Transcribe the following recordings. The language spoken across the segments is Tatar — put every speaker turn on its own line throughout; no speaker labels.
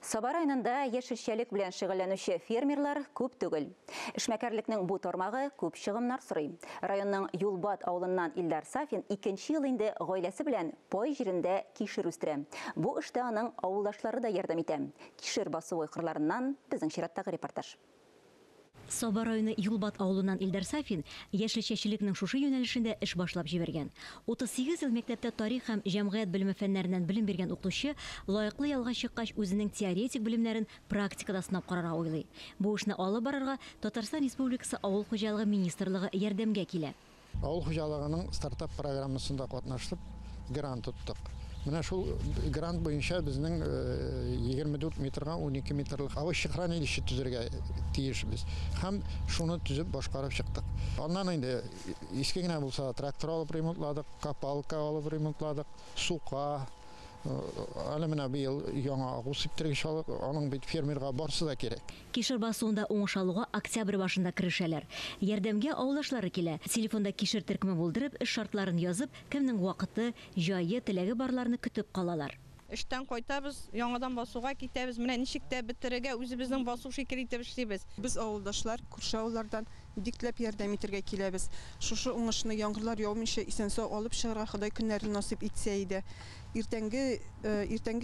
Саба районында яшелчәлек белән шөгыльләнүче фермерлар күп түгел. Эшмәкәрлекнең бу тармагы күп чыгымнар сорый. Районның Юлбат авылыннан Илдар Сафин 2нче ел инде гаиләсе белән пай җирендә кишер үстерә. Бу эштә аның авылдашлары да ярдәм итә. Кишер басуы кырларыннан безнең чираттагы репортаж.
Саба районы Юлбат авылынан Илдар Сафин яшелчәчелекнең шушы юнәлешендә эш башлап җибәргән. 38 ел мәктәптә тарих һәм җәмгыять белеме фәннәреннән белем биргән укытучы лаеклы ялга чыккач үзенең теоретик белемнәрен практикада сынап карарга уйлый. Бу эшне алып барырга Татарстан Республикасы авыл хуҗалыгы министрлыгы ярдәмгә килә.
Авыл хуҗалыгының стартап программасында катнаштык, грант тоттык. Менә шул грант буенча безнең 24 метрга 12 метрлык авыл хранилище төзергә тиешбез. Һәм шуны төзеп башкарып чыктык. Аннан инде иске генә булса трактор алып ремонтладык, капалка алып ремонтладык, сука. Әле менә быел яңа агу септергеч алып, аның бит фермерга барсы да кирәк.
Кишер басуында уңыш алуга октябрь башында керешәләр. Ярдәмгә авылдашлары килә. Телефонда кишер төркеме булдырып, эш шартларын язып, кемнең вакыты, җае, теләге барларны көтеп калалар.
Эштән кайтабыз, яңадан басуга китәбез. Менә ничек тә бетерергә үзебезнең басу шикелле итеп эшлибез.
Без авылдашлар күрше авыллардан дикләп ярдәм итәргә киләбез. Шушы уңышны яңгырлар яумыйча исән-сау алып чыгарга Ходай көннәрен насыйп итсә иде. Иртәнге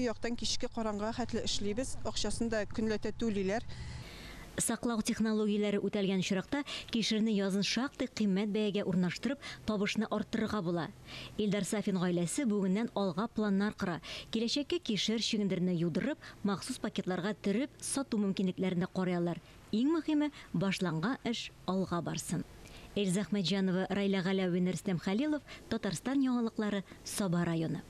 яктан кичке караңгыга хәтле эшлибез. Акчасын да көнләтә түлиләр.
Саклау технологияләре үтәлгән чиракта кишерне язын шактый кыйммәт бәягә урнаштырып, табышны арттырырга була. Илдар Сафин гаиләсе бүгеннән алга планнар кыра. Киләчәккә кишер чигендерне юдырып, махсус пакетларга төреп, сату мөмкинлекләрен карыйлар. Иң мөһиме башланган эш алга барсын. Эльза Ахмәтҗанова, Райла Галәвин, Рөстәм Хәлилов, Татарстан яңалыклары, Саба районы.